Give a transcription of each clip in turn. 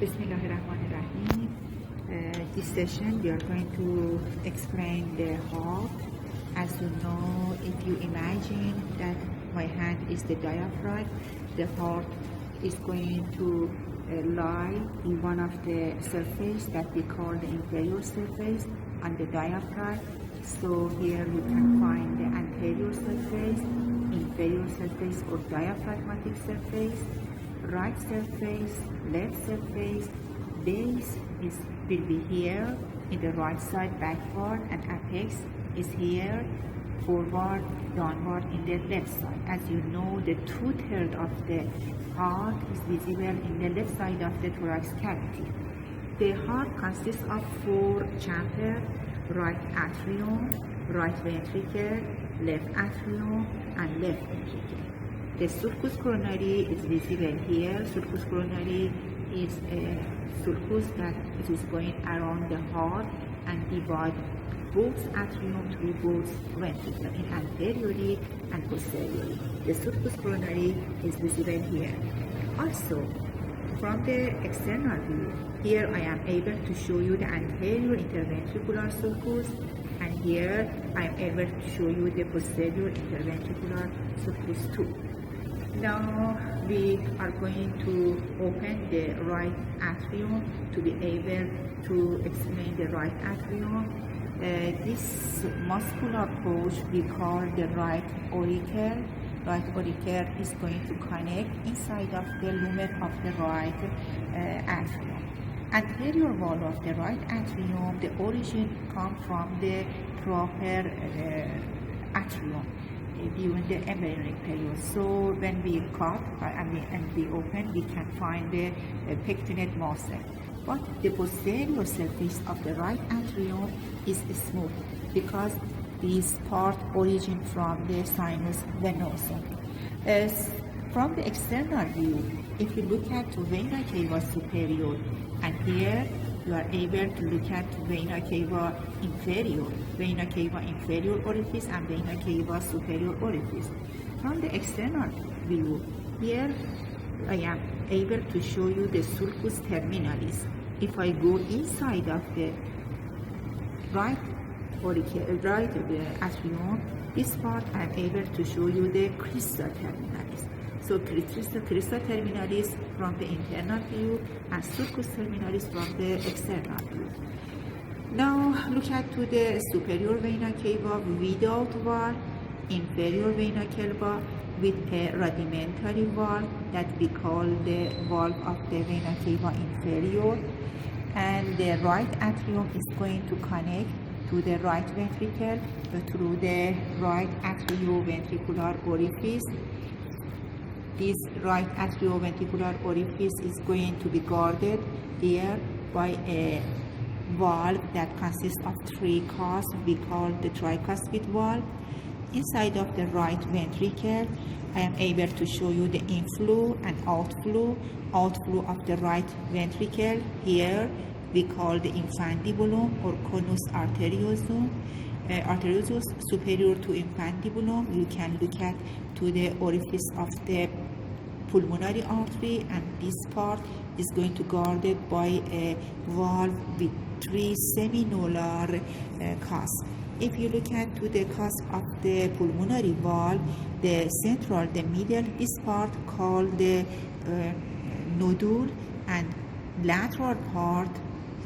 Bismillahirrahmanirrahim. This session we are going to explain the heart. As you know, if you imagine that my hand is the diaphragm, the heart is going to lie in one of the surface that we call the inferior surface on the diaphragm. So here you can find the anterior surface, inferior surface or diaphragmatic surface, right surface, left surface. Base will be here in the right side backward, and apex is here forward, downward in the left side. As you know, the 2/3 of the heart is visible in the left side of the thorax cavity. The heart consists of 4 chambers: right atrium, right ventricle, left atrium, and left ventricle. The sulcus coronary is visible here. Sulcus coronary is a sulcus that it is going around the heart and divide both atrium to both ventricle in anteriorly and posteriorly. The sulcus coronary is visible here. Also, from the external view, here I am able to show you the anterior interventricular sulcus, and here I am able to show you the posterior interventricular sulcus too. Now we are going to open the right atrium to be able to explain the right atrium. This muscular pouch we call the right auricle. Right auricle is going to connect inside of the lumen of the right atrium. Anterior wall of the right atrium, the origin comes from the proper atrium during the embryonic period. So when we cut and we open, we can find the pectinate muscle. But the posterior surface of the right atrium is smooth because this part origin from the sinus venosa. From the external view, if you look at vena cava superior, and here you are able to look at vena cava inferior orifice and vena cava superior orifice. From the external view, here I am able to show you the sulcus terminalis. If I go inside of the right atrium, this part I am able to show you the crista terminalis. So crista terminalis from the internal view and sulcus terminalis from the external view. Now look at to the superior vena cava without wall, inferior vena cava with a rudimentary valve that we call the valve of the vena cava inferior, and the right atrium is going to connect to the right ventricle through the right atrioventricular orifice. This right atrioventricular orifice is going to be guarded here by a valve that consists of 3 cusps. We call the tricuspid valve. Inside of the right ventricle, I am able to show you the inflow and outflow. Outflow of the right ventricle, here we call the infundibulum or conus arteriosum. Arteriosus superior to infundibulum, you can look at to the orifice of the pulmonary artery, and this part is going to guarded by a valve with 3 seminolar cusps. If you look at to the cusp of the pulmonary valve, the central, the middle, this part called the nodule, and lateral part,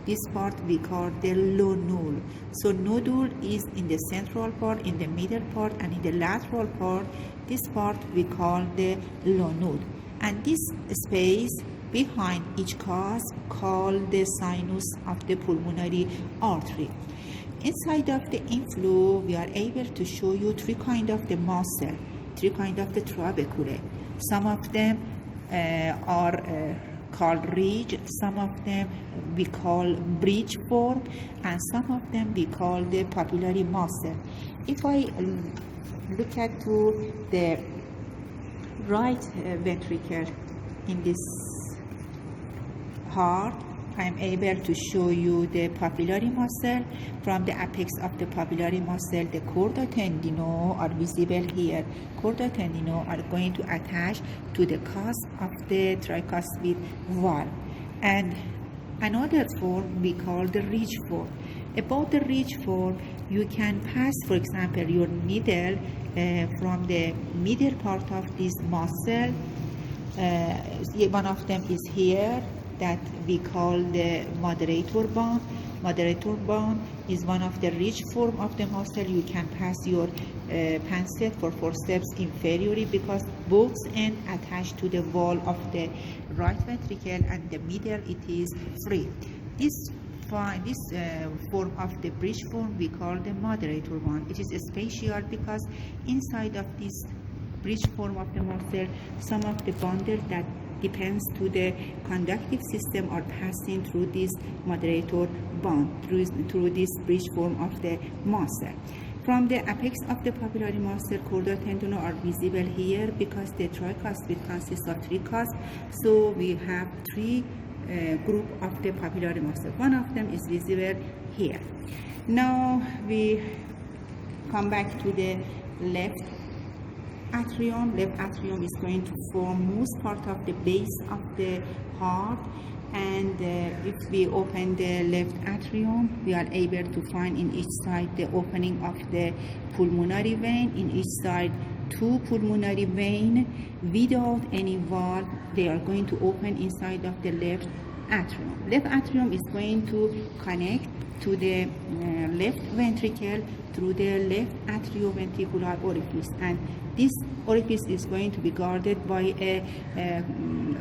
this part we call the lonule. So nodule is in the central part, in the middle part, and in the lateral part, this part we call the lonule. And this space behind each cusp called the sinus of the pulmonary artery. Inside of the inflow, we are able to show you 3 kinds of the muscle, 3 kinds of the trabeculae. Some of them are called ridge, some of them we call bridge form, and some of them we call the papillary muscle. If I look at to the right ventricle in this heart, I am able to show you the papillary muscle. From the apex of the papillary muscle, the chorda tendino are visible here. Chorda tendino are going to attach to the cusp of the tricuspid valve. And another form we call the ridge form. About the ridge form, you can pass, for example, your needle from the middle part of this muscle. One of them is here that we call the moderator bone. Moderator bone is one of the ridge form of the muscle. You can pass your pancet for forceps inferiorly because both ends attached to the wall of the right ventricle and the middle it is free. This form of the bridge form we call the moderator one. It is special because inside of this bridge form of the muscle, some of the bundle that depends to the conductive system are passing through this moderator bone, through this bridge form of the muscle. From the apex of the papillary muscle, chordae tendineae are visible here because the tricuspid consists of three cusps. So we have three group of the papillary muscle. One of them is visible here. Now we come back to the left atrium. Left atrium is going to form most part of the base of the heart, and if we open the left atrium, we are able to find in each side the opening of the pulmonary vein. In each side, two pulmonary veins without any valve. They are going to open inside of the left atrium. Left atrium is going to connect to the left ventricle through the left atrioventricular orifice, and this orifice is going to be guarded by a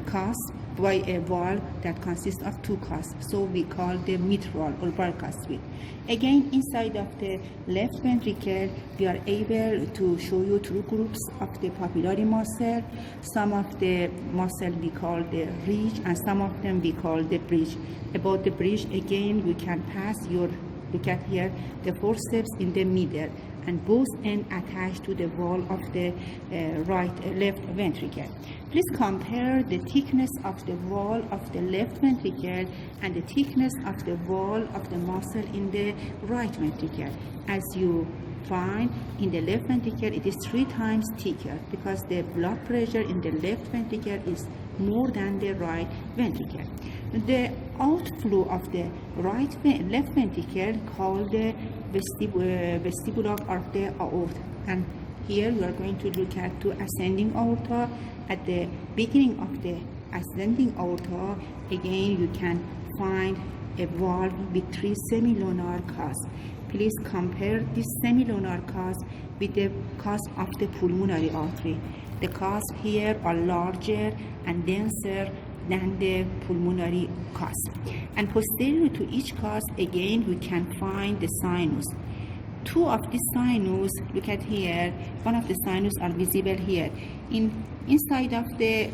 cusp, by a valve that consists of two cusps, so we call the mitral or bicuspid. Again, inside of the left ventricle, we are able to show you two groups of the papillary muscle. Some of the muscle we call the ridge, and some of them we call the bridge. About the bridge, again, we can pass your, look at here, the forceps in the middle, and both ends attached to the wall of the left ventricle. Please compare the thickness of the wall of the left ventricle and the thickness of the wall of the muscle in the right ventricle. As you find, in the left ventricle it is 3 times thicker because the blood pressure in the left ventricle is more than the right ventricle. The outflow of the left ventricle called the vestibular of the aorta, and here we are going to look at the ascending aorta. At the beginning of the ascending aorta, again you can find a valve with 3 semilunar cusps. Please compare this semilunar cusp with the cusp of the pulmonary artery. The cusps here are larger and denser than the pulmonary cusp. And posterior to each cusp, again, we can find the sinus. 2 of these sinus, look at here, one of the sinus are visible here. Inside of the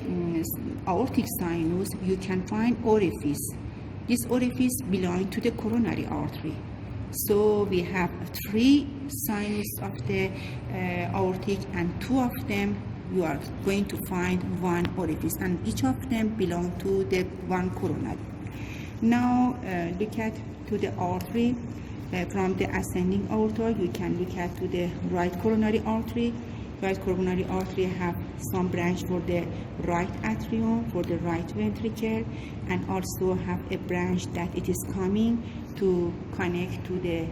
aortic sinus, you can find orifice. This orifice belongs to the coronary artery. So we have 3 sinus of the aortic, and 2 of them you are going to find 1 orifice, and each of them belong to the 1 coronary. Now look at to the artery. From the ascending aorta, you can look at to the right coronary artery. Right coronary artery have some branch for the right atrium, for the right ventricle, and also have a branch that it is coming to connect to the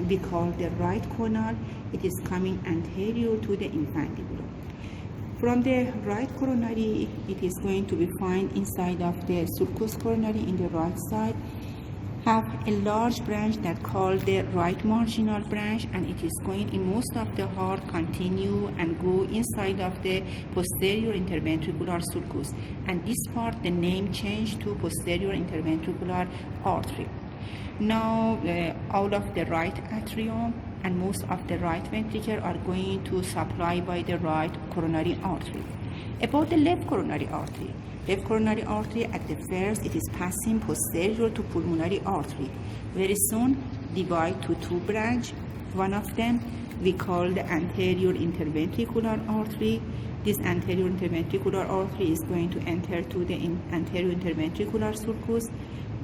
we call the right canal. It is coming anterior to the infundibulum. From the right coronary, it is going to be found inside of the sulcus coronary in the right side. Have a large branch that called the right marginal branch, and it is going in most of the heart continue and go inside of the posterior interventricular sulcus, and this part the name changed to posterior interventricular artery. Now all of the right atrium and most of the right ventricle are going to supply by the right coronary artery. About the left coronary artery. Left coronary artery, at the first, it is passing posterior to pulmonary artery. Very soon, divide to 2 branches. One of them we call the anterior interventricular artery. This anterior interventricular artery is going to enter to the anterior interventricular sulcus.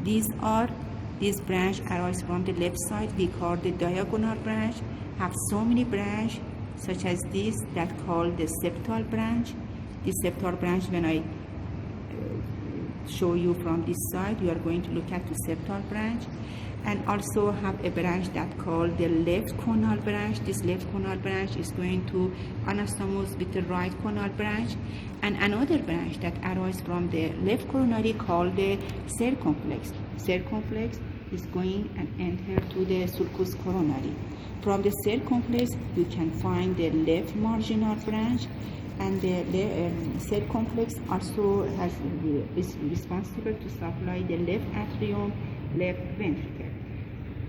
This branch arises from the left side. We call the diagonal branch. Have so many branches, such as this, that called the septal branch. This septal branch, when I show you from this side, you are going to look at the septal branch, and also have a branch that called the left conal branch. This left conal branch is going to anastomose with the right conal branch, and another branch that arises from the left coronary called the circumflex. Circumflex is going and enter to the sulcus coronary. From the circumflex, you can find the left marginal branch, and the circumflex also is responsible to supply the left atrium, left ventricle.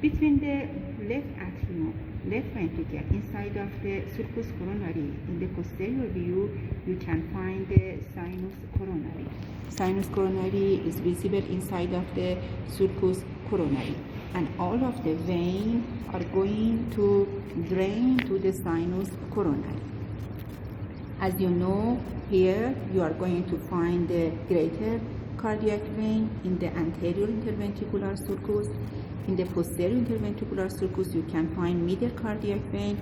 Between the left atrium, left ventricle, inside of the sulcus coronary, in the posterior view, you can find the sinus coronary. Sinus coronary is visible inside of the sulcus coronary, and all of the veins are going to drain to the sinus coronary. As you know, here you are going to find the greater cardiac vein in the anterior interventricular sulcus. In the posterior interventricular sulcus, you can find middle cardiac vein.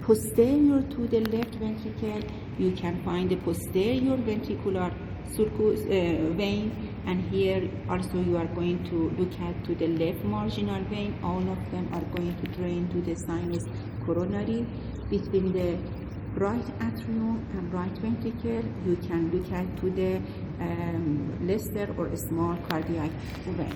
Posterior to the left ventricle, you can find the posterior ventricular sulcus vein, and here also you are going to look at to the left marginal vein. All of them are going to drain to the sinus coronary. Between the right atrium and right ventricle, you can look at to the lesser or small cardiac vein.